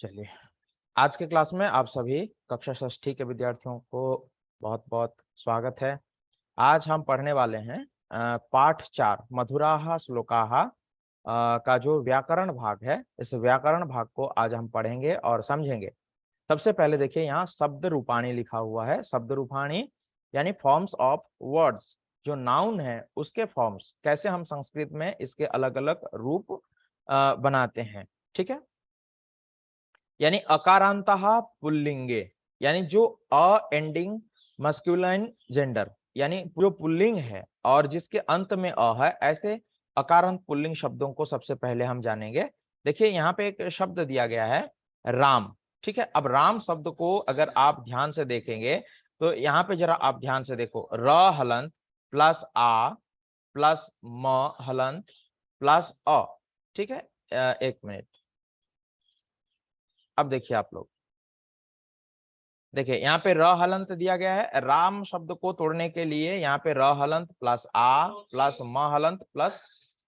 चलिए, आज के क्लास में आप सभी कक्षा षष्ठी के विद्यार्थियों को बहुत बहुत स्वागत है। आज हम पढ़ने वाले हैं पाठ 4 मधुराः श्लोकाः का जो व्याकरण भाग है। इस व्याकरण भाग को आज हम पढ़ेंगे और समझेंगे। सबसे पहले देखिए, यहाँ शब्द रूपाणी लिखा हुआ है। शब्द रूपाणी यानी फॉर्म्स ऑफ वर्ड्स, जो नाउन है उसके फॉर्म्स, कैसे हम संस्कृत में इसके अलग अलग रूप बनाते हैं। ठीक है, यानी अकारांतः पुल्लिंगे, यानी जो अ एंडिंग मस्कुलाइन जेंडर, यानी जो पुल्लिंग है और जिसके अंत में अ है, ऐसे अकारांत पुल्लिंग शब्दों को सबसे पहले हम जानेंगे। देखिए, यहाँ पे एक शब्द दिया गया है राम। ठीक है, अब राम शब्द को अगर आप ध्यान से देखेंगे तो यहाँ पे जरा आप ध्यान से देखो, र हलंत प्लस आ प्लस म हलंत प्लस अ। ठीक है, एक मिनट, अब देखिए आप लोग, देखिए यहाँ पे र हलंत दिया गया है। राम शब्द को तोड़ने के लिए यहाँ पे र हलंत प्लस आ प्लस म हलंत प्लस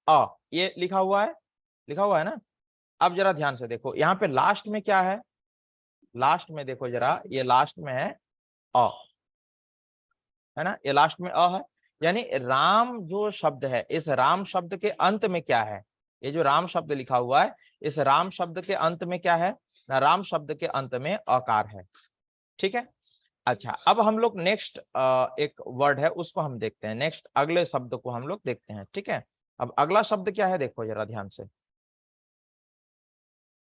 अ, ये लिखा हुआ है, लिखा हुआ है ना। अब जरा ध्यान से देखो, यहाँ पे लास्ट में क्या है, लास्ट में देखो जरा, ये लास्ट में है अ, है ना, ये लास्ट में अ है। यानी राम जो शब्द है, इस राम शब्द के अंत में क्या है, ये जो राम शब्द लिखा हुआ है, इस राम शब्द के अंत में क्या है ना, राम शब्द के अंत में अकार है। ठीक है, अच्छा, अब हम लोग नेक्स्ट एक वर्ड है उसको हम देखते हैं। नेक्स्ट अगले शब्द को हम लोग देखते हैं। ठीक है, अब अगला शब्द क्या है, देखो जरा ध्यान से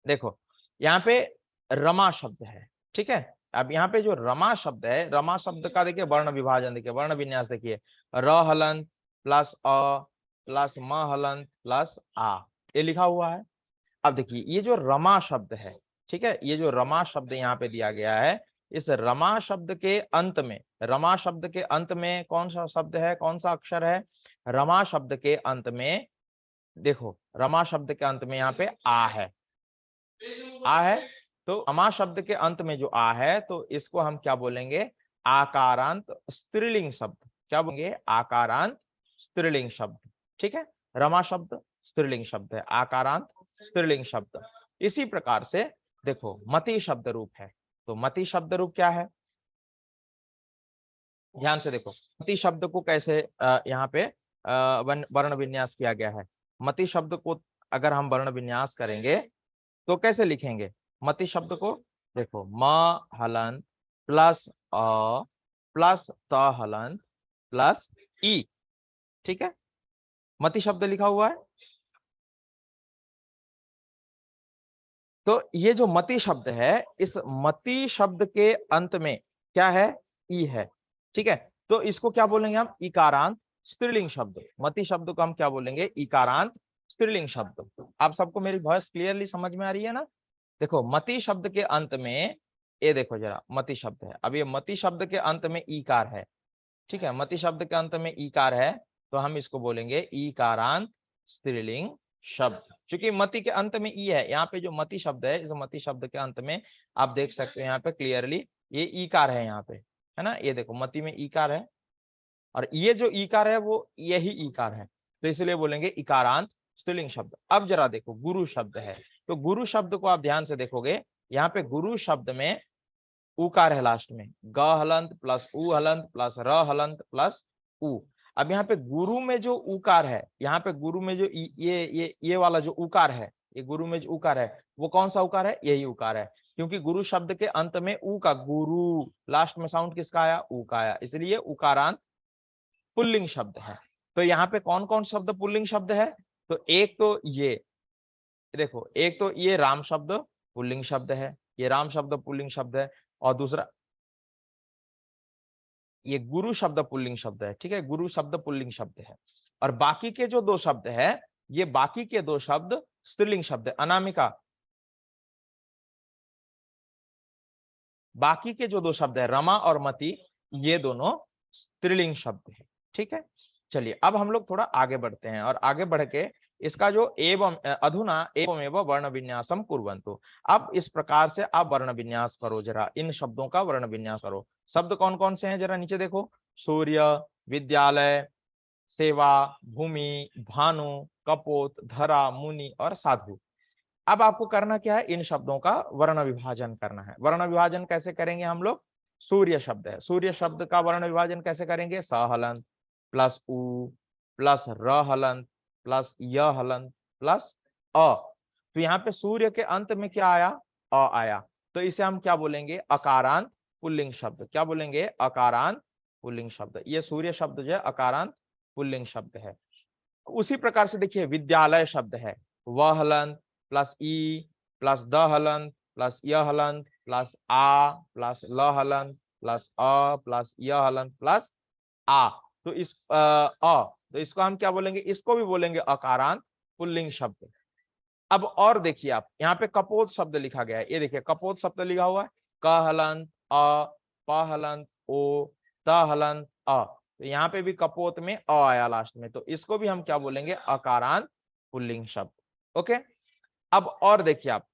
देखो, यहाँ पे रमा शब्द है। ठीक है, अब यहाँ पे जो रमा शब्द है, रमा शब्द का देखिए वर्ण विभाजन, देखिए वर्ण विन्यास, देखिए र हलंत प्लस अ प्लस म हलंत प्लस आ, ये लिखा हुआ है। अब देखिए ये जो रमा शब्द है, ठीक है, ये जो रमा शब्द यहाँ पे दिया गया है, इस रमा शब्द के अंत में, रमा शब्द के अंत में कौन सा शब्द है, कौन सा अक्षर है, रमा शब्द के अंत में, देखो रमा शब्द के अंत में यहाँ पे आ है, आ है। तो रमा शब्द के अंत में जो आ है, तो इसको हम क्या बोलेंगे, आकारांत स्त्रीलिंग शब्द। क्या बोलेंगे, आकारांत स्त्रीलिंग शब्द। ठीक है, रमा शब्द स्त्रीलिंग शब्द है, आकारांत स्त्रीलिंग शब्द। इसी प्रकार से देखो मति शब्द रूप है, तो मति शब्द रूप क्या है, ध्यान से देखो, मति शब्द को कैसे यहाँ पे वर्ण विन्यास किया गया है। मति शब्द को अगर हम वर्ण विन्यास करेंगे तो कैसे लिखेंगे मति शब्द को, देखो म हलंत प्लस अ प्लस त हलंत प्लस ई। ठीक है, मति शब्द लिखा हुआ है। तो ये जो मति शब्द है, इस मति शब्द के अंत में क्या है, ई है। ठीक है, तो इसको क्या बोलेंगे हम, इकारांत स्त्रीलिंग शब्द। मति शब्द को हम क्या बोलेंगे, इकारांत स्त्रीलिंग शब्द। आप सबको मेरी वॉइस क्लियरली समझ में आ रही है ना। देखो मति शब्द के अंत में, ये देखो जरा मति शब्द है, अब ये मति शब्द के अंत में ईकार है। ठीक है, मति शब्द के अंत में ईकार है, तो हम इसको बोलेंगे ईकारांत स्त्रीलिंग शब्द। क्योंकि मति के अंत में ई है, यहाँ पे जो मति शब्द है, इस मति शब्द के अंत में आप देख सकते हो यहाँ पे क्लियरली ये ईकार है, यहाँ पे है ना, ये देखो मति में ईकार है, और ये जो ईकार है वो यही ईकार है, तो इसलिए बोलेंगे इकारांत स्त्रीलिंग शब्द। अब जरा देखो गुरु शब्द है, तो गुरु शब्द को आप ध्यान से देखोगे, यहाँ पे गुरु शब्द में उकार है लास्ट में, ग हलंत प्लस उ हलंत प्लस र हलंत प्लस उ। अब यहाँ पे गुरु में जो उकार है, यहाँ पे गुरु में जो ये वाला जो उकार है, ये गुरु में जो उकार है वो कौन सा उकार है, यही उकार है। क्योंकि गुरु शब्द के अंत में उ का, गुरु लास्ट में साउंड किसका आया, उ का आया, इसलिए उकारांत पुल्लिंग शब्द है। तो यहाँ पे कौन कौन शब्द पुल्लिंग शब्द है, तो एक तो ये देखो, एक तो ये राम शब्द पुल्लिंग शब्द है, ये राम शब्द पुल्लिंग शब्द है, और दूसरा ये गुरु शब्द पुल्लिंग शब्द है। ठीक है, गुरु शब्द पुल्लिंग शब्द है, और बाकी के जो दो शब्द है, ये बाकी के दो शब्द स्त्रीलिंग शब्द है। अनामिका, बाकी के जो दो शब्द है रमा और मति, ये दोनों स्त्रीलिंग शब्द है। ठीक है, चलिए अब हम लोग थोड़ा आगे बढ़ते हैं, और आगे बढ़ के इसका जो एवं अधुना एवं वर्ण विन्यासम कुर्वन्तु, अब इस प्रकार से आप वर्ण विन्यास करो, जरा इन शब्दों का वर्ण विन्यास करो। शब्द कौन कौन से हैं, जरा नीचे देखो, सूर्य, विद्यालय, सेवा, भूमि, भानु, कपोत, धरा, मुनि और साधु। अब आपको करना क्या है, इन शब्दों का वर्ण विभाजन करना है। वर्ण विभाजन कैसे करेंगे हम लोग, सूर्य शब्द है, सूर्य शब्द का वर्ण विभाजन कैसे करेंगे, स हलंत प्लस उ प्लस र हलंत प्लस य हलंत प्लस अ। तो यहाँ पे सूर्य के अंत में क्या आया, अ आया, तो इसे हम क्या बोलेंगे, अकारांत पुल्लिंग शब्द। क्या बोलेंगे, अकारांत पुल्लिंग शब्द। ये सूर्य शब्द जो है अकारांत पुल्लिंग शब्द है। उसी प्रकार से देखिए विद्यालय शब्द है, व हलंत प्लस ई प्लस द हलंत प्लस य हलंत प्लस आ प्लस ल हलंत प्लस अ प्लस य हलंत प्लस आ। तो इस तो इसको हम क्या बोलेंगे, इसको भी बोलेंगे अकारांत पुल्लिंग शब्द। अब और देखिए आप, यहाँ पे कपोत शब्द लिखा गया है, ये देखिए कपोत शब्द लिखा हुआ है, क हलंत अ, प हलंत ओ, त हलंत अ। तो यहाँ पे भी कपोत में अ आया लास्ट में, तो इसको भी हम क्या बोलेंगे, अकारांत पुल्लिंग शब्द। ओके, अब और देखिए आप,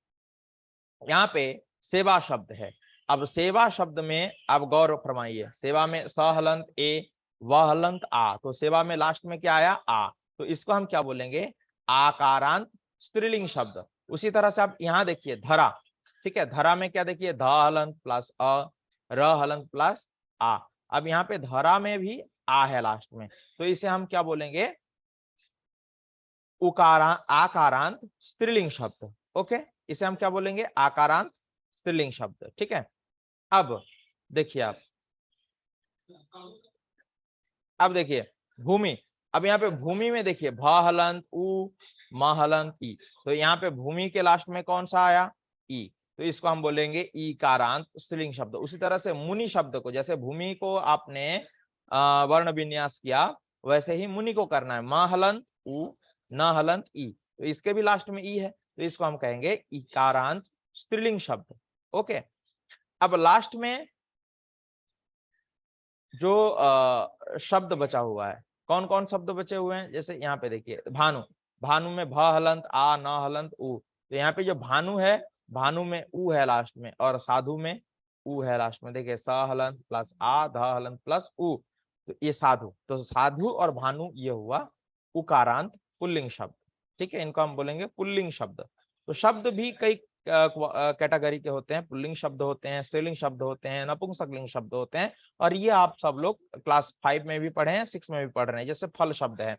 यहाँ पे सेवा शब्द है। अब सेवा शब्द में आप गौर फरमाइए, सेवा में स हलंत ए, व हलंत आ, तो सेवा में लास्ट में क्या आया, आ, तो इसको हम क्या बोलेंगे, आकारांत स्त्रीलिंग शब्द। उसी तरह से आप यहाँ देखिए धरा, ठीक है, धरा में क्या देखिए, ध हलंत प्लस अ, र हलंत प्लस आ। अब यहाँ पे धरा में भी आ है लास्ट में, तो इसे हम क्या बोलेंगे, आकारांत स्त्रीलिंग शब्द। ओके, इसे हम क्या बोलेंगे, आकारांत स्त्रीलिंग शब्द। ठीक है, अब देखिए आप, अब देखिए भूमि। अब यहाँ पे भूमि में देखिए भ हलंत उ, म हलंत ई, तो यहाँ पे भूमि के लास्ट में कौन सा आया, ई, तो इसको हम बोलेंगे ईकारांत स्त्रीलिंग शब्द। उसी तरह से मुनि शब्द को, जैसे भूमि को आपने वर्ण विन्यास किया, वैसे ही मुनि को करना है, म हलंत उ, न हलंत ई, तो इसके भी लास्ट में ई है, तो इसको हम कहेंगे ईकारांत स्त्रीलिंग शब्द। ओके, अब लास्ट में जो शब्द बचा हुआ है, कौन कौन शब्द बचे हुए हैं, जैसे यहाँ पे देखिए भानु, भानु में भ हलंत आ, न हलंत उ, तो यहाँ पे जो भानु है, भानु में उ है लास्ट में, और साधु में उ है लास्ट में। देखिए स हलंत प्लस आ, ध हलंत प्लस उ, तो ये साधु, तो साधु और भानु ये हुआ उकारांत पुल्लिंग शब्द। ठीक है, इनको हम बोलेंगे पुल्लिंग शब्द। तो शब्द भी कई कैटेगरी के होते हैं, पुल्लिंग शब्द होते हैं, स्त्रीलिंग शब्द होते हैं, नपुंसकलिंग शब्द होते हैं, और ये आप सब लोग क्लास 5 में भी पढ़े हैं, 6 में भी पढ़ रहे हैं। जैसे फल शब्द है,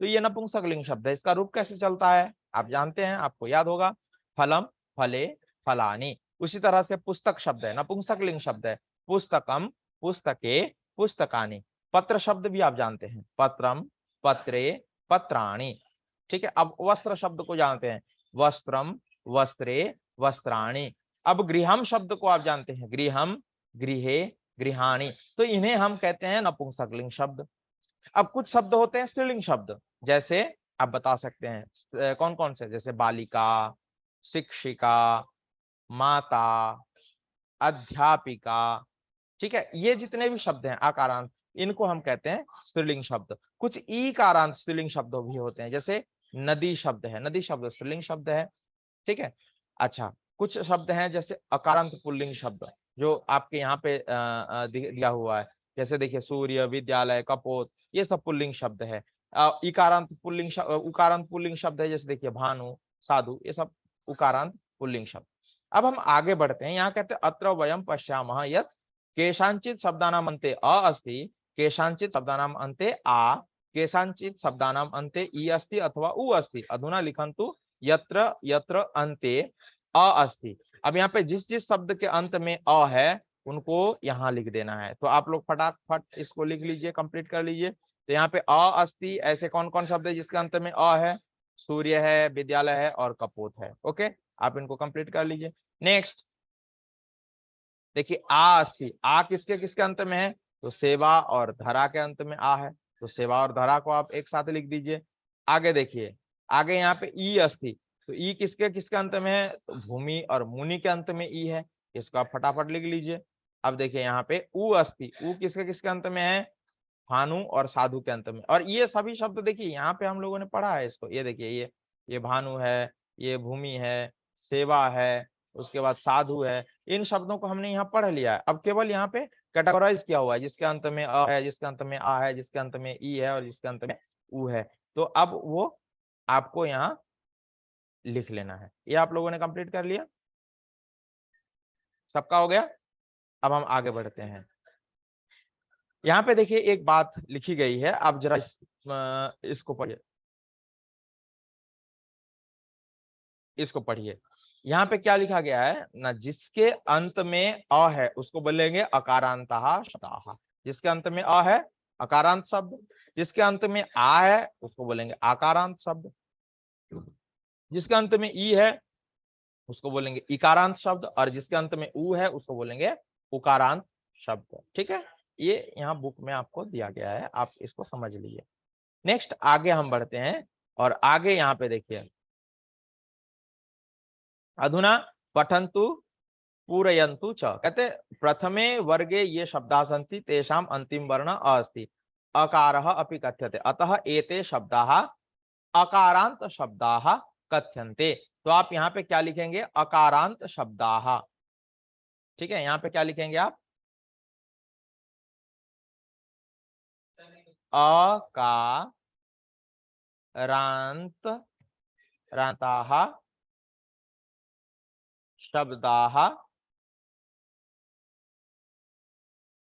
तो ये नपुंसकलिंग शब्द है, इसका रूप कैसे चलता है आप जानते हैं, आपको याद होगा, फलम फले फलानी। उसी तरह से पुस्तक शब्द है, नपुंसकलिंग शब्द है, पुस्तकम पुस्तके पुस्तकानि। पत्र शब्द भी आप जानते हैं, पत्रम पत्रे पत्राणि। ठीक है, अब वस्त्र शब्द को जानते हैं, वस्त्रम वस्त्रे वस्त्राणि। अब गृहम शब्द को आप जानते हैं, गृहम गृहे गृहाणि, तो इन्हें हम कहते हैं नपुंसकलिंग शब्द। अब कुछ शब्द होते हैं स्त्रीलिंग शब्द, जैसे आप बता सकते हैं कौन कौन से, जैसे बालिका, शिक्षिका, माता, अध्यापिका। ठीक है, ये जितने भी शब्द हैं आकारांत, इनको हम कहते हैं स्त्रीलिंग शब्द। कुछ ईकारांत स्त्रीलिंग शब्द भी होते हैं, जैसे नदी शब्द है, नदी शब्द स्त्रीलिंग शब्द है। ठीक है, अच्छा, कुछ शब्द हैं जैसे अकारांत पुल्लिंग शब्द, जो आपके यहाँ पे दिया हुआ है, जैसे देखिए सूर्य, विद्यालय, कपोत, ये सब पुल्लिंग शब्द है। इकारांत पुल्लिंग उकारांत पुल्लिंग शब्द है, जैसे देखिए भानु, साधु, ये सब उकारांत पुल्लिंग शब्द। अब हम आगे बढ़ते हैं, यहाँ कहते हैं अत्र वयम पश्यामः यत् केषांचित् शब्दानाम् अन्ते अ अस्ति, केषांचित् शब्दानाम् अन्ते आ, केषांचित् शब्दानाम् अन्ते इ अस्ति अथवा उ अस्ति। अधुना लिखन्तु यत्र यत्र अन्ते अ अस्ति। अब यहाँ पे जिस जिस शब्द के अंत में अ है, उनको यहाँ लिख देना है। तो आप लोग फटाफट इसको लिख लीजिए, कंप्लीट कर लीजिए। तो यहाँ पे अ अस्ति, ऐसे कौन कौन शब्द है जिसके अंत में अ है, सूर्य है, विद्यालय है और कपोत है। ओके, आप इनको कंप्लीट कर लीजिए। नेक्स्ट देखिए आ अस्ति, आ किसके किसके अंत में है, तो सेवा और धरा के अंत में आ है, तो सेवा और धरा को आप एक साथ लिख दीजिए। आगे देखिए, आगे यहाँ पे ई अस्ति, तो ई किसके किसके अंत में है, तो भूमि और मुनि के अंत में ई है, इसको आप फटाफट लिख लीजिए। अब देखिए यहाँ पे उ अस्ति, उ किसके किसके अंत में है, भानु और साधु के अंत में। और ये सभी शब्द देखिए यहाँ पे हम लोगों ने पढ़ा है इसको, ये देखिए ये भानु है, ये भूमि है, सेवा है, उसके बाद साधु है, इन शब्दों को हमने यहाँ पढ़ लिया है। अब केवल यहाँ पे कैटेगराइज किया हुआ है, जिसके अंत में अ है, जिसके अंत में आ है, जिसके अंत में ई है और जिसके अंत में उ है। तो अब वो आपको यहाँ लिख लेना है। ये आप लोगों ने कंप्लीट कर लिया, सबका हो गया। अब हम आगे बढ़ते हैं। यहाँ पे देखिए एक बात लिखी गई है, आप जरा इसको पढ़िए, इसको पढ़िए। यहाँ पे क्या लिखा गया है ना, जिसके अंत में अ है उसको बोलेंगे अकारांतः शब्दाः। जिसके अंत में अ है अकारांत शब्द, जिसके अंत में आ है उसको बोलेंगे आकारांत शब्द, जिसके अंत में ई है उसको बोलेंगे इकारांत शब्द, और जिसके अंत में उ है उसको बोलेंगे उकारांत शब्द। ठीक है, ये यहाँ बुक में आपको दिया गया है, आप इसको समझ लीजिए। नेक्स्ट आगे हम बढ़ते हैं, और आगे यहाँ पे देखिए, अधुना पठन्तु पूरयन्तु च, कहते प्रथमे वर्गे ये शब्दाः सन्ति तेषाम् अंतिम वर्ण अ अस्ति, अकारः अपि कथ्यते, अतः एते शब्दाः अकारांत शब्दाः कथ्यन्ते। तो आप यहाँ पे क्या लिखेंगे, अकारांत शब्दाः। ठीक है, यहाँ पे क्या लिखेंगे आप, अकारांत रांताः शब्दाः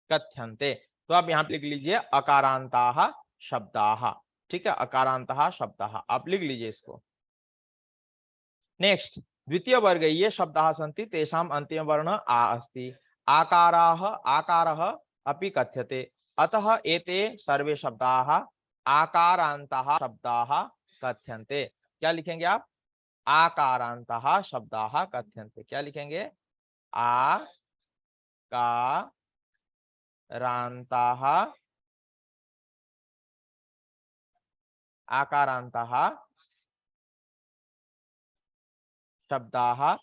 कथ्यन्ते। तो आप यहाँ पे लिख लीजिए अकारांताः शब्दाः। ठीक है, अकारांताः शब्दाः आप लिख लीजिए इसको। नेक्स्ट द्वितीय वर्गे ये शब्दाः सन्ति तेषाम् अंतिम वर्ण आ अस्ति, आकाराः आकारः अपि कथ्यते, अतः एते सर्वे शब्दाः आकारान्तः शब्दाः कथ्यन्ते। क्या लिखेंगे आप, आकारान्तः शब्दाः कथ्यन्ते। क्या लिखेंगे, आकारान्तः आकारान्तः शब्दाः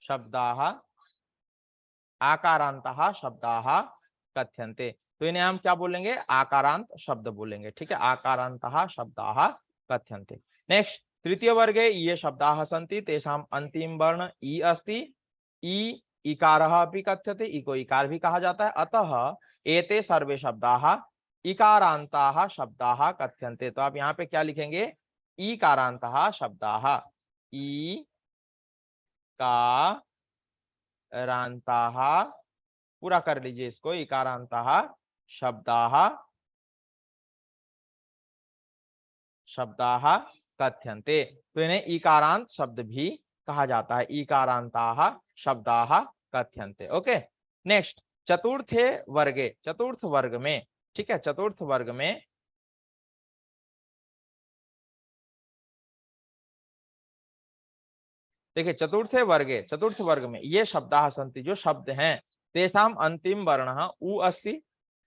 शब्दाः आकारांतः शब्दाः कथ्यन्ते। तो इन्हें हम क्या बोलेंगे, आकारांत शब्द बोलेंगे। ठीक है, आकारांतः शब्दाः कथ्यन्ते। नेक्स्ट तृतीय वर्गे ये शब्दाः सन्ति तेषाम् अंतिम वर्ण ई अस्ति, ई इकारः अपि कथ्यते, ई को इकार भी कहा जाता है, अतः एते सर्वे शब्दाः इकारांताः शब्दाः कथ्यन्ते। तो आप यहाँ पे क्या लिखेंगे, इकारांतः शब्दाः, ई का रांताः, पूरा कर लीजिए इसको, इकारांताः शब्दाः शब्दाः कथ्यन्ते। तो इन्हें इकारांत शब्द भी कहा जाता है, इकारांताः शब्दाः कथ्यन्ते। ओके, नेक्स्ट चतुर्थे वर्गे, चतुर्थ वर्ग में, ठीक है, चतुर्थ वर्ग में देखिए, चतुर्थ वर्ग में ये शब्दाः सन्ति जो शब्द हैं तेषाम् अंतिम वर्णः उ अस्ति,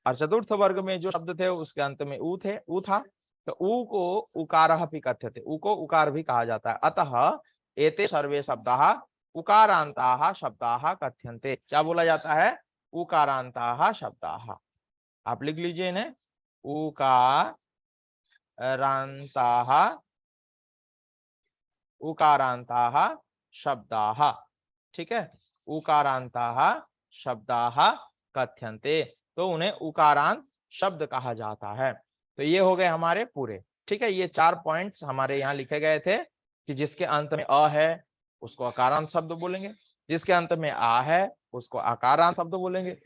और चतुर्थ वर्ग में जो शब्द थे उसके अंत में उ था, तो उ को उकारः अपि कथ्यते, उ को उकार भी कहा जाता है, अतः एते सर्वे शब्दाः उकारांताः शब्दाः कथ्यन्ते। क्या बोला जाता है, उकारांताः शब्दाः। आप लिख लीजिए इन्हें, उकारांताः शब्दाः। ठीक है, उकारांताः शब्दाः कथ्यन्ते, तो उन्हें उकारांत शब्द कहा जाता है। तो ये हो गए हमारे पूरे। ठीक है, ये 4 पॉइंट्स हमारे यहाँ लिखे गए थे कि जिसके अंत में अ है उसको अकारांत शब्द बोलेंगे, जिसके अंत में आ है उसको आकारांत शब्द बोलेंगे,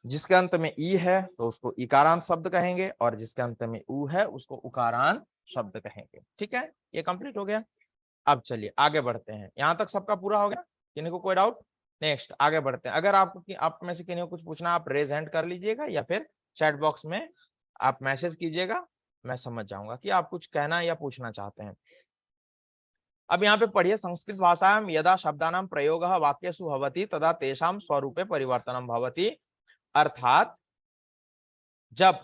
जिसके अंत में ई है तो उसको इकारांत शब्द कहेंगे, और जिसके अंत में उ है उसको उकारांत शब्द कहेंगे। ठीक है, ये कंप्लीट हो गया। अब चलिए आगे बढ़ते हैं, यहाँ तक सबका पूरा हो गया, किन्हीं को कोई डाउट। नेक्स्ट आगे बढ़ते हैं, अगर आपको आप में से किन्हीं को कुछ पूछना आप रेज हैंड कर लीजिएगा, या फिर चैट बॉक्स में आप मैसेज कीजिएगा, मैं समझ जाऊंगा कि आप कुछ कहना या पूछना चाहते हैं। अब यहाँ पे पढ़िए, संस्कृत भाषायां यदा शब्दानां प्रयोगः वाक्येषु भवति तदा तेषां स्वरूपे परिवर्तनं भवति, अर्थात जब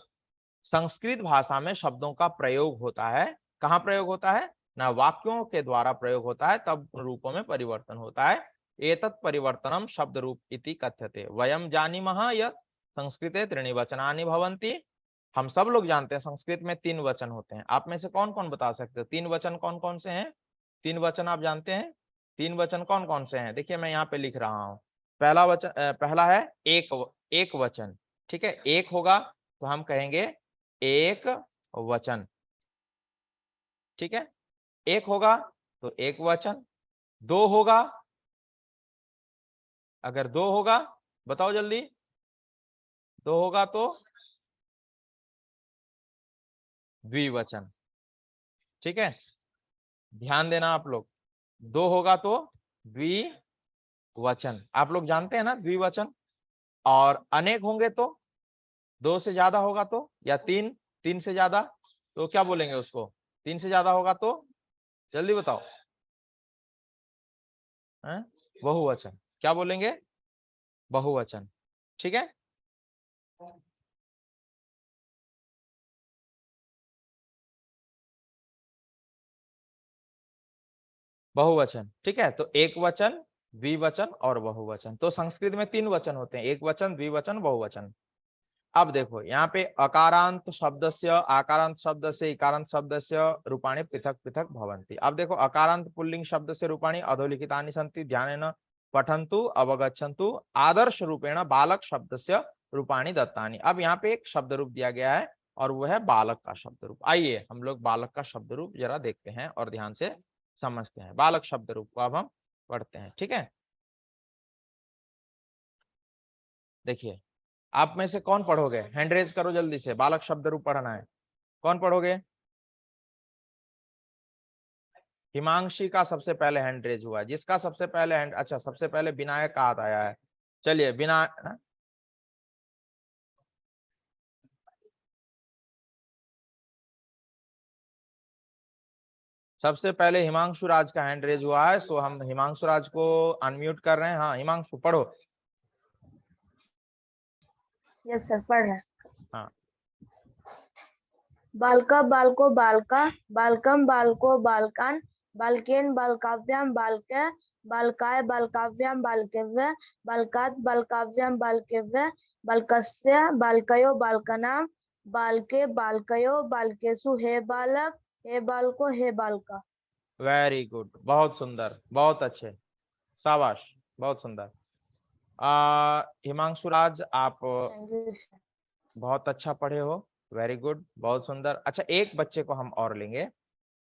संस्कृत भाषा में शब्दों का प्रयोग होता है, कहाँ प्रयोग होता है ना, वाक्यों के द्वारा प्रयोग होता है, तब रूपों में परिवर्तन होता है। एतत् परिवर्तनम शब्द रूप इति कथ्यते, वयम जानीमः यत् संस्कृते त्रीणि वचनानि भवन्ति। हम सब लोग जानते हैं संस्कृत में 3 वचन होते हैं। आप में से कौन कौन बता सकते हो 3 वचन कौन कौन से हैं, 3 वचन आप जानते हैं, 3 वचन कौन कौन से हैं। देखिए मैं यहाँ पे लिख रहा हूँ, पहला वचन पहला है एक वचन। ठीक है, एक होगा, तो हम कहेंगे एक वचन। ठीक है, एक होगा तो एक वचन, दो होगा, अगर दो होगा बताओ जल्दी, दो होगा तो द्विवचन। ठीक है, ध्यान देना आप लोग, दो होगा तो द्विवचन, आप लोग जानते हैं ना द्विवचन। और अनेक होंगे तो, दो से ज्यादा होगा तो, या तीन, तीन से ज्यादा तो क्या बोलेंगे उसको, तीन से ज्यादा होगा तो जल्दी बताओ, हैं? बहुवचन, क्या बोलेंगे, बहुवचन। ठीक है, बहुवचन। ठीक है, तो एक वचन, द्विवचन और बहुवचन। तो संस्कृत में तीन वचन होते हैं, एक वचन, द्विवचन, बहुवचन। अब देखो यहाँ पे अकारांत शब्द से, आकारांत शब्द से, इकारांत शब्द से रूपाणी पृथक पृथक भवन्ति। अब देखो अकारांत पुल्लिंग शब्द से रूपाणी अधोलिखितानि सन्ति ध्यानेन पठन्तु अवगच्छन्तु आदर्श रूपेण बालक शब्द से रूपाणी दत्तानि। अब यहाँ पे एक शब्द रूप दिया गया है और वो है बालक का शब्द रूप। आइए हम लोग बालक का शब्द रूप जरा देखते हैं और ध्यान से समझते हैं। बालक शब्द रूप को अब हम पढ़ते हैं। ठीक है, देखिए आप में से कौन पढ़ोगे, हैंड रेज करो जल्दी से, बालक शब्द रूप पढ़ना है, कौन पढ़ोगे। हिमांशी का सबसे पहले हैंड रेज हुआ है, जिसका सबसे पहले हैंड, अच्छा सबसे पहले विनायक का हाथ आया है। चलिए बिना, सबसे पहले हिमांशु राज का हैंड रेज हुआ है, सो हम हिमांशु राज को अनम्यूट कर रहे हैं। हाँ हिमांशु पढ़ो। यस सर, पढ़ रहे हैं। हाँ, बालका बालको बालका बालकम बालको बालकान बालकेन बालकाव्याम बालके बालकाय बालकाव्याम बालकेव्य बालकात बालकाव्याम बालकेव्य बालकस्य बालकयो बालकनाम बालके बालकयो बालकेशु हे बालक हे बालको हे बालका। वेरी गुड, बहुत सुंदर, बहुत अच्छे, शाबाश, बहुत सुंदर। हिमांशु राज आप थैंक यू सर। बहुत अच्छा पढ़े हो, वेरी गुड, बहुत सुंदर। अच्छा एक बच्चे को हम और लेंगे,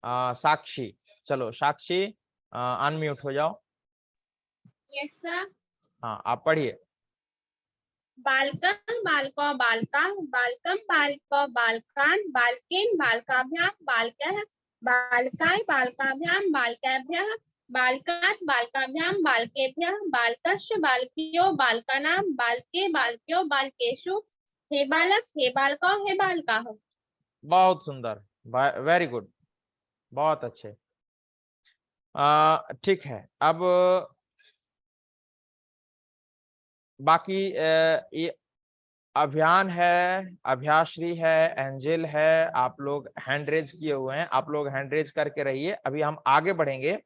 साक्षी। चलो साक्षी अनम्यूट हो जाओ। Yes sir. हाँ आप पढ़िए। बालकं बालको बालका बालकं बालको बालकान् बालकेन बालकाभ्यां बालकः बालकाय बालकाभ्यां बालकेभ्यः बालकात् बालकाभ्यां बालकेभ्यः बालकस्य बालकियो बालकानां बालके बालक्यो बालकेषु हे बालक हे बालको हे बालकाः। बहुत सुंदर, वेरी गुड, बहुत अच्छे। ठीक है, अब बाकी ये अभियान है, अभ्याश्री है, एंजल है, आप लोग हैंड रेज किए हुए हैं, आप लोग हैंड रेज करके रहिए। अभी हम आगे बढ़ेंगे,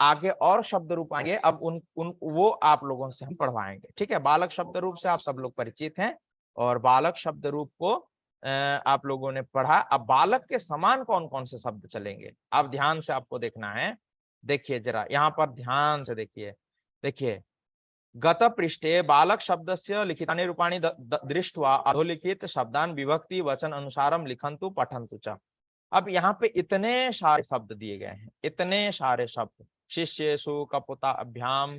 आगे और शब्द रूप आएंगे, अब उन उन वो आप लोगों से हम पढ़वाएंगे। ठीक है, बालक शब्द रूप से आप सब लोग परिचित हैं और बालक शब्द रूप को आप लोगों ने पढ़ा। अब बालक के समान कौन कौन से शब्द चलेंगे, अब ध्यान से आपको देखना है। देखिए जरा यहाँ पर ध्यान से देखिए, देखिए गत पृष्ठे बालक शब्दस्य लिखितानि रूपाणि दृष्ट्वा अधोलिखित शब्दान विभक्ति वचन अनुसारम लिखन्तु पठन्तु च। अब यहाँ पे इतने सारे शब्द दिए गए हैं, इतने सारे शब्द, शिष्येषु कपोताभ्याम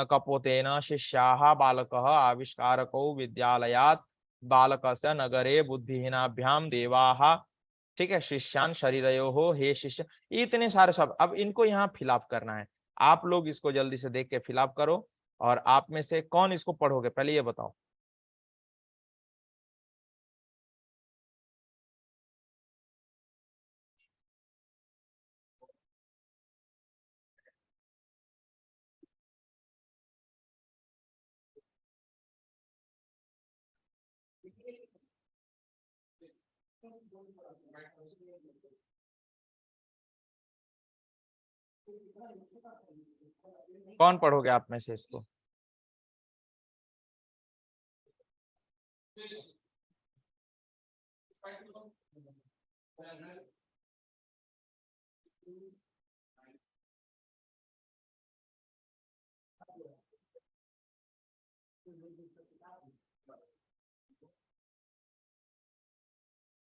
कपोतेन शिष्याः बालकः आविष्कारको विद्यालयात् बालकस्य नगरे बुद्धिहीनाभ्याम देवाः। ठीक है, शिष्यान शरीरयोः हे शिष्य, इतने सारे शब्द। अब इनको यहाँ फिलअप करना है, आप लोग इसको जल्दी से देख के फिलअप करो। और आप में से कौन इसको पढ़ोगे पहले ये बताओ। कौन पढ़ोगे आप में से इसको।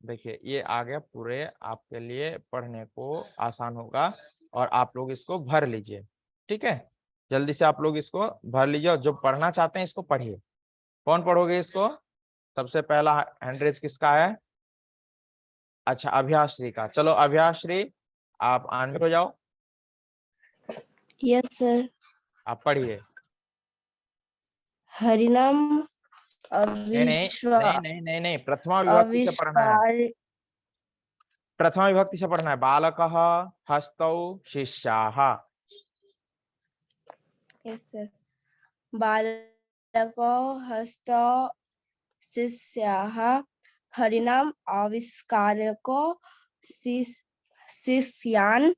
देखिए ये आ गया पूरे आपके लिए पढ़ने को आसान होगा और आप लोग इसको भर लीजिए। ठीक है, जल्दी से आप लोग इसको भर लीजिए और जो पढ़ना चाहते हैं इसको पढ़िए। कौन पढ़ोगे इसको? सबसे पहला हैंड रेज किसका है? अच्छा, अभ्याश्री का। चलो अभ्याश्री, आप अनम्यूट हो जाओ, यस सर। आप पढ़िए। हरिनाम नहीं नहीं नहीं नहीं नहीं नहीं, प्रथमा विभक्ति से पढ़ना है। आविष्कार। प्रथमा विभक्ति से पढ़ना है। बालकः हस्तौ शिष्याः। Yes sir. बालको हस्तो शिष्याः हरिनाम आविष्कारको शिष्यान्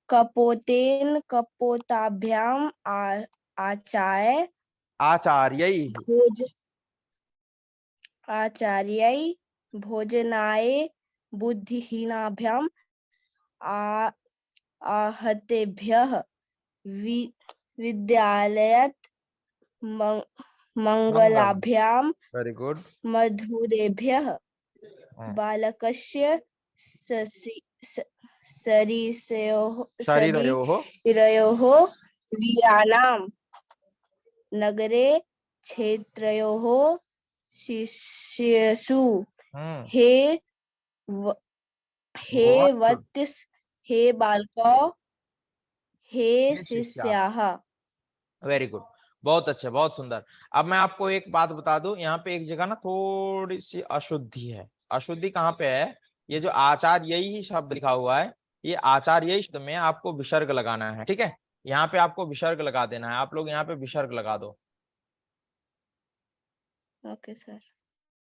कपोतेन कपोताभ्याम आचार्य आचार्यै भोज आचार्यै भोजनाय बुद्धिहीनाभ्याम आहतेभ्यः विद्यालयात् मंगलाभ्याम वेरी गुड। मधुरेभ्यः बालकस्य शरीरयोः वीराणां नगरे क्षेत्रयोः शिष्येषु हे वत्स हे बालको हे शिष्याः। वेरी गुड, बहुत अच्छे, बहुत सुंदर। अब मैं आपको एक बात बता दूं, यहाँ पे एक जगह ना थोड़ी सी अशुद्धि है। अशुद्धि कहाँ पे है? ये जो आचार्य यही शब्द लिखा हुआ है, ये आचार्य यही शब्द में आपको विसर्ग लगाना है। ठीक है, यहाँ पे आपको विसर्ग लगा देना है। आप लोग यहाँ पे विसर्ग लगा दो। Okay sir.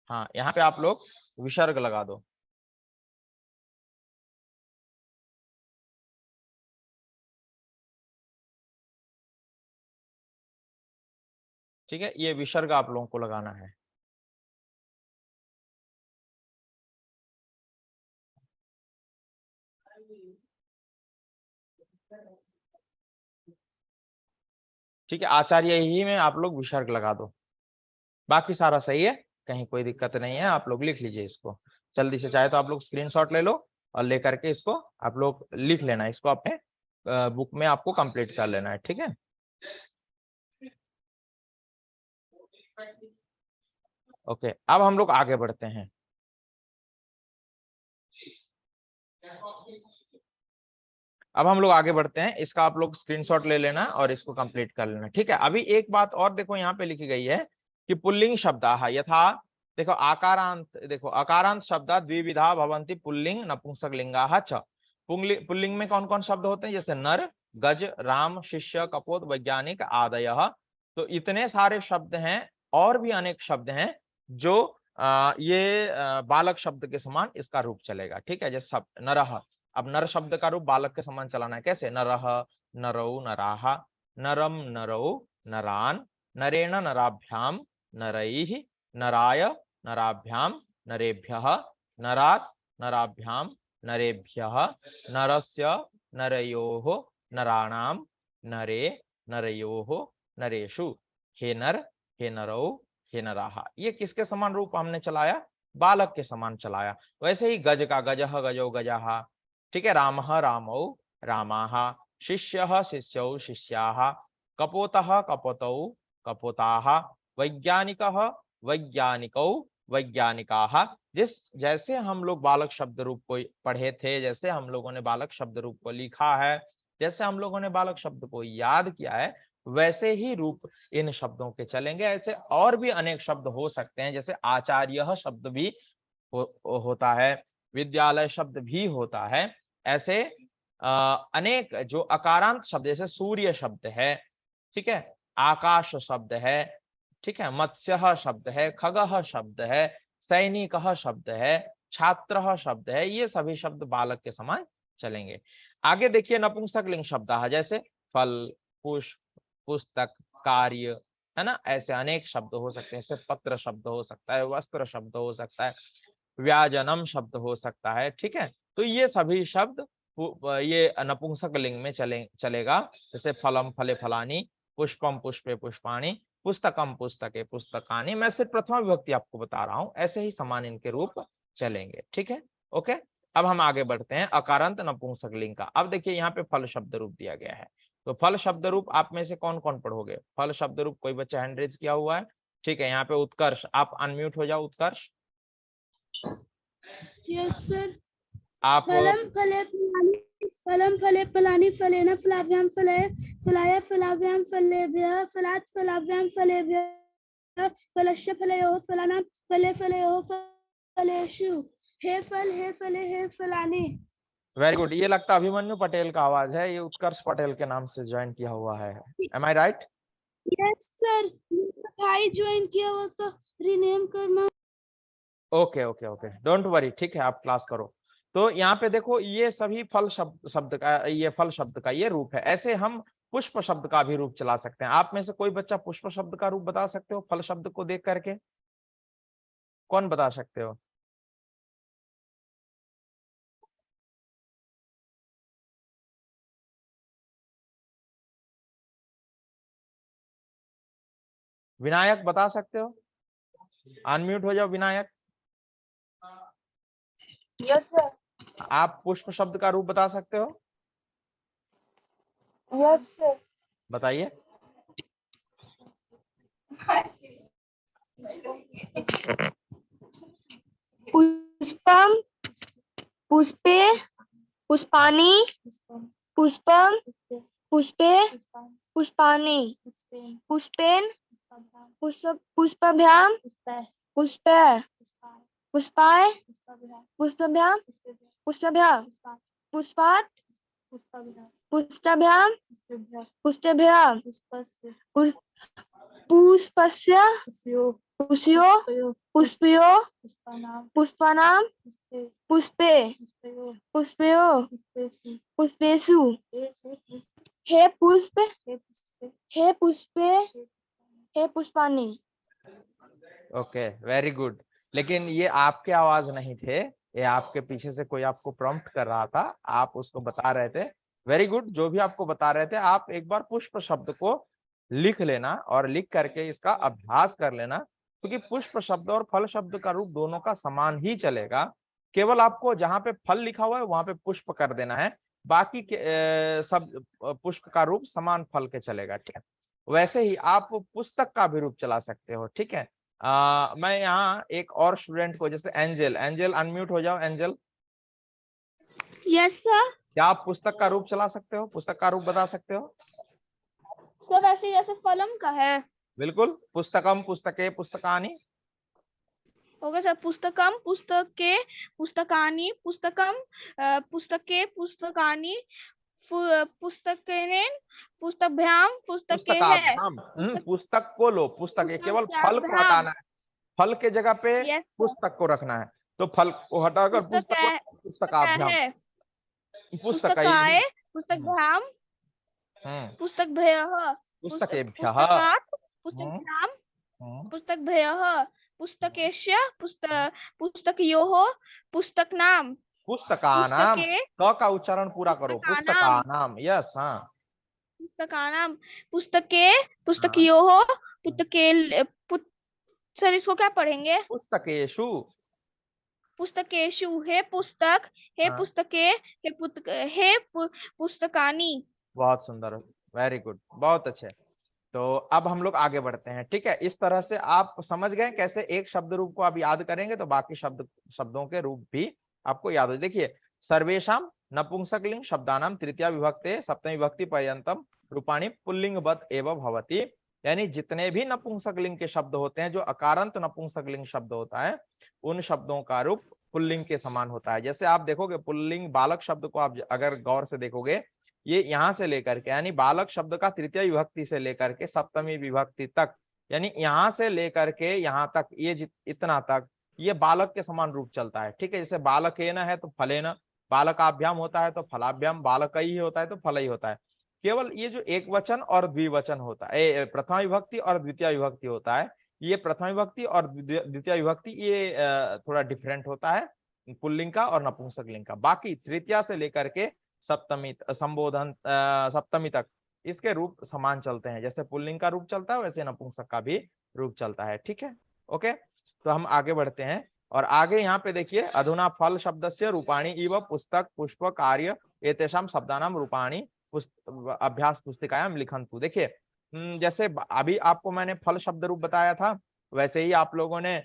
हाँ, यहाँ पे आप लोग विसर्ग लगा दो। ठीक है, ये विसर्ग आप लोगों को लगाना है। ठीक है, आचार्य ही में आप लोग विसर्ग लगा दो। बाकी सारा सही है, कहीं कोई दिक्कत नहीं है। आप लोग लिख लीजिए इसको जल्दी से। चाहे तो आप लोग स्क्रीनशॉट ले लो और लेकर के इसको आप लोग लिख लेना। इसको अपने बुक में आपको कंप्लीट कर लेना है। ठीक है, ओके। अब हम लोग आगे बढ़ते हैं। अब हम लोग आगे बढ़ते हैं। इसका आप लोग स्क्रीनशॉट ले लेना और इसको कंप्लीट कर लेना। ठीक है, अभी एक बात और देखो, यहाँ पे लिखी गई है कि पुल्लिंग शब्दाः यथा, देखो आकारांत, देखो अकारांत शब्द द्विविधा भवन्ति पुल्लिंग नपुंसक लिंगाः च। पुल्लिंग में कौन कौन शब्द होते हैं? जैसे नर, गज, राम, शिष्य, कपोत, वैज्ञानिक आदयः। तो इतने सारे शब्द हैं और भी अनेक शब्द हैं जो ये बालक शब्द के समान इसका रूप चलेगा। ठीक है, जैसे नरः, अब नर शब्द का रूप बालक के समान चलाना है। कैसे? नरः नरौ नराः, नरम नरौ नरान, नरेण नराभ्याम नरैः, नराय नराभ्याम नरेभ्यः, नरात् नराभ्याम नरेभ्यः, नरस्य नरयोः नराणां, नरे नरयोः नरेषु। हे नर, हे नरौ, हे नराः। ये किसके समान रूप हमने चलाया? बालक के समान चलाया। वैसे ही गज का गजः गजौ गजाः। ठीक है, रामः रामौ रामाः, शिष्यः शिष्यौ शिष्याः, कपोतः कपोतौ कपोताः, वैज्ञानिकः वैज्ञानिकौ वैज्ञानिकाः। जिस जैसे हम लोग बालक शब्द रूप को पढ़े थे, जैसे हम लोगों ने बालक शब्द रूप को लिखा है, जैसे हम लोगों ने बालक शब्द को याद किया है, वैसे ही रूप इन शब्दों के चलेंगे। ऐसे और भी अनेक शब्द हो सकते हैं, जैसे आचार्य शब्द भी होता है, विद्यालय शब्द भी होता है। ऐसे अनेक जो अकारांत शब्द, जैसे सूर्य शब्द है, ठीक है, आकाश शब्द है, ठीक है, मत्स्यः शब्द है, खगः शब्द है, सैनिकः शब्द है, छात्रः शब्द है, ये सभी शब्द बालक के समान चलेंगे। आगे देखिए नपुंसक लिंग शब्द है, जैसे फल, पुष्प, पुस्तक, कार्य, है ना, ऐसे अनेक शब्द हो सकते हैं। जैसे पत्र शब्द हो सकता है, वस्त्र शब्द हो सकता है, व्याजनम शब्द हो सकता है। ठीक है, तो ये सभी शब्द ये नपुंसक लिंग में चलेगा। जैसे फलम फले फलानी, पुष्पम पुष्पे पुष्पाणि, पुस्तकम पुस्तके पुस्तकानि। मैं सिर्फ प्रथमा विभक्ति आपको बता रहा हूं, ऐसे ही समान इनके रूप चलेंगे। ठीक है, ओके। अब हम आगे बढ़ते हैं अकारांत नपुंसकलिंग का। अब देखिए यहाँ पे फल शब्द रूप दिया गया है, तो फल शब्द रूप आप में से कौन कौन पढ़ोगे? फल शब्द रूप कोई बच्चा हैंड रेज किया हुआ है? ठीक है, यहाँ पे उत्कर्ष, आप अनम्यूट हो जाओ उत्कर्ष। Yes sir. आप फलम फले फलानि फलेन फलाभ्याम फले फलाय फलाभ्याम फलेभ्यः फलात् फलाभ्याम फलेभ्यः फलस्य फलयोः फलानां फले फलयोः फलेषु हे फले हे फलानि। Very good. ये लगता अभिमन्यु पटेल का आवाज है, ये उत्कर्ष पटेल के नाम से ज्वाइन किया हुआ है। एम आई राइट? यस सर, भाई ज्वाइन किया हुआ तो रीनेम करना। Okay okay okay, don't worry, ठीक है, आप क्लास करो। तो यहाँ पे देखो ये सभी फल शब्द का, ये फल शब्द का ये रूप है। ऐसे हम पुष्प शब्द का भी रूप चला सकते हैं। आप में से कोई बच्चा पुष्प शब्द का रूप बता सकते हो फल शब्द को देख करके? कौन बता सकते हो? विनायक बता सकते हो? अनम्यूट हो जाओ विनायक। Yes sir. आप पुष्प शब्द का रूप बता सकते हो? Yes sir. बताइए। पुष्पम पुष्पे पुष्पाणि पुष्पम पुष्पे पुष्पाणि पुष्पेन पुष्पभ्याम पुष्पे पुष्पाय पुष्पभ्याम पुष्पभ्याम पुष्पात् पुष्पभ्याम पुष्पभ्याम पुष्पस्य पुष्यो पुष्पयो पुष्पाणां पुष्पे पुष्पयो पुष्पेषु हे पुष्पे हे पुष्पाणि। Okay, very good. लेकिन ये आपके आवाज नहीं थे, ये आपके पीछे से कोई आपको प्रॉम्प्ट कर रहा था, आप उसको बता रहे थे। वेरी गुड, जो भी आपको बता रहे थे, आप एक बार पुष्प शब्द को लिख लेना और लिख करके इसका अभ्यास कर लेना, क्योंकि पुष्प शब्द और फल शब्द का रूप दोनों का समान ही चलेगा। केवल आपको जहां पे फल लिखा हुआ है वहां पे पुष्प कर देना है, बाकी के सब पुष्प का रूप समान फल के चलेगा। ठीक है, वैसे ही आप पुस्तक का भी रूप चला सकते हो। ठीक है, मैं यहाँ एक और स्टूडेंट को, जैसे एंजल, एंजल अनम्यूट हो जाओ एंजल। Yes sir. क्या आप पुस्तक का रूप चला सकते हो? पुस्तक का रूप बता सकते हो? सर वैसे जैसे फलम का है। बिल्कुल, पुस्तकम पुस्तके पुस्तकानि। होगा सर। पुस्तकम पुस्तके पुस्तकानि पुस्तकम पुस्तके पुस्तकानि पुस्तकेन पुस्तकभ्याम पुस्तके है पुस्तकाभ्याम, पुस्तक को लो, पुस्तक, ये केवल फल को पुस्तकाभ्याम। हटाना है, फल के जगह पे यस सर। पुस्तक को रखना है। तो फल को हटाकर पुस्तक को, पुस्तकाभ्याम, है पुस्तक पुस्तकाय पुस्तकभ्याम पुस्तकभ्यः पुस्तकेभ्यः, पुस्तकात् पुस्तकभ्याम पुस्तकभ्यः पुस्तकेस्य पुस्तकयोः पुस्तकनाम पुस्तकानाम, पुस्तके क का उच्चारण पूरा करो, पुस्तकानाम पुस्तकानाम, यस, हाँ पुस्तकानाम पुस्तके पुस्तकयोः पुस्तके सर इसको क्या पढ़ेंगे? पुस्तकेषु, पुस्तकेषु हे पुस्तक हे हाँ। पुस्तके हे पुस्तकानि। बहुत सुंदर, वेरी गुड, बहुत अच्छे। तो अब हम लोग आगे बढ़ते हैं। ठीक है, इस तरह से आप समझ गए कैसे एक शब्द रूप को आप याद करेंगे तो बाकी शब्दों के रूप भी आपको याद हो। देखिए, सर्वेषाम नपुंसकलिंग शब्दानाम तृतीया विभक्ते सप्तमी विभक्ति पर्यंतम रूपाणी पुल्लिंगवत एव भवति, यानी जितने भी नपुंसकलिंग के शब्द होते हैं, जो अकारांत नपुंसकलिंग शब्द होता है, उन शब्दों का रूप पुल्लिंग के समान होता है। जैसे आप देखोगे पुल्लिंग बालक शब्द को आप अगर गौर से देखोगे, ये यहाँ से लेकर के, यानी बालक शब्द का तृतीय विभक्ति से लेकर के सप्तमी विभक्ति तक, यानी यहाँ से लेकर के यहाँ तक, ये इतना तक, ये बालक के समान रूप चलता है। ठीक है, जैसे बालकेन है तो फलेन, बालकाभ्याम होता है तो फलाभ्याम, बालकई होता है तो फल ही होता है। केवल ये जो एक वचन और द्विवचन होता है, प्रथमा विभक्ति और द्वितीय विभक्ति होता है, ये प्रथमा विभक्ति और द्वितीय विभक्ति ये थोड़ा डिफरेंट होता है पुल्लिंग का और नपुंसकलिंग का। बाकी तृतीया से लेकर के सप्तमी संबोधन सप्तमी तक इसके रूप समान चलते हैं। जैसे पुल्लिंग का रूप चलता है वैसे नपुंसक का भी रूप चलता है। ठीक है, ओके। तो हम आगे बढ़ते हैं। और आगे यहाँ पे देखिए अधुना फल शब्दस्य रूपाणी इव पुस्तक पुष्प कार्य एतेषाम शब्दानाम रूपाणी अभ्यास पुस्तिकायाम लिखन्तु। देखिए जैसे अभी आपको मैंने फल शब्द रूप बताया था, वैसे ही आप लोगों ने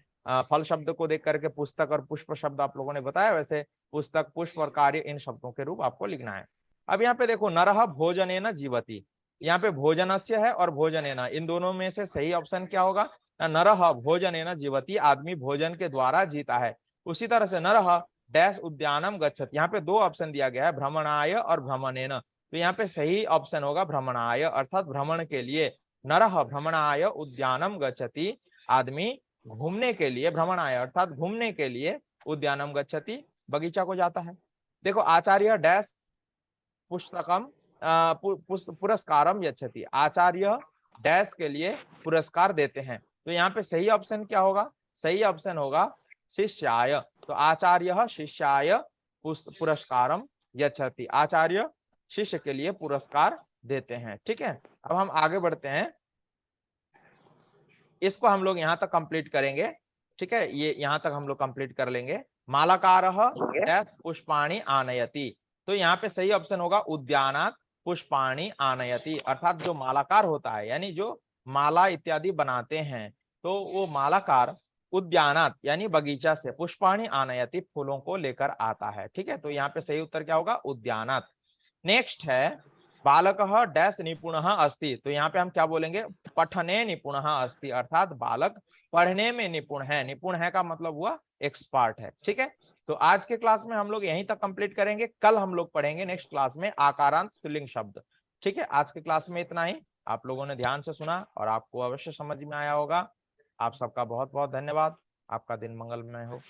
फल शब्द को देख करके पुस्तक और पुष्प शब्द आप लोगों ने बताया, वैसे पुस्तक पुष्प और कार्य इन शब्दों के रूप आपको लिखना है। अब यहाँ पे देखो नरह भोजनेन जीवति, यहाँ पे भोजनस्य है और भोजनेन, इन दोनों में से सही ऑप्शन क्या होगा? नरह भोजनेन जीवति, आदमी भोजन के द्वारा जीता है। उसी तरह से नरह डैश उद्यानम गच्छति, यहाँ पे दो ऑप्शन दिया गया है, भ्रमणाय और भ्रमणेन, तो यहाँ पे सही ऑप्शन होगा भ्रमणाय, अर्थात भ्रमण के लिए। नरह भ्रमणाय उद्यानम गच्छति, आदमी घूमने के लिए, भ्रमणाय अर्थात घूमने के लिए, उद्यानम गच्छति बगीचा को जाता है। देखो आचार्य डैश पुस्तकम पुरस्कारम यच्छति, आचार्य डैश के लिए पुरस्कार देते हैं, तो यहाँ पे सही ऑप्शन क्या होगा? सही ऑप्शन होगा शिष्याय, तो आचार्य शिष्याय पुरस्कारम यच्छति, आचार्य शिष्य के लिए पुरस्कार देते हैं। ठीक है, अब हम आगे बढ़ते हैं, इसको हम लोग यहाँ तक कंप्लीट करेंगे। ठीक है, ये यहाँ तक हम लोग कंप्लीट कर लेंगे। मालाकारः डैश पुष्पाणि आनयति, तो यहाँ पे सही ऑप्शन होगा उद्यानात् पुष्पाणि आनयति, अर्थात जो मालाकार होता है यानी जो माला इत्यादि बनाते हैं, तो वो मालाकार उद्यानात् यानी बगीचा से पुष्पाणि आनयति फूलों को लेकर आता है। ठीक है, तो यहाँ पे सही उत्तर क्या होगा? उद्यानात्। नेक्स्ट है बालकः डैश निपुणः अस्ति, तो यहाँ पे हम क्या बोलेंगे? पठने निपुणः अस्ति, अर्थात बालक पढ़ने में निपुण है। निपुण है का मतलब हुआ एक्सपर्ट है। ठीक है, तो आज के क्लास में हम लोग यहीं तक कंप्लीट करेंगे, कल हम लोग पढ़ेंगे नेक्स्ट क्लास में आकारांत स्त्रीलिंग शब्द। ठीक है, आज के क्लास में इतना ही। आप लोगों ने ध्यान से सुना और आपको अवश्य समझ में आया होगा। आप सबका बहुत बहुत धन्यवाद। आपका दिन मंगलमय हो।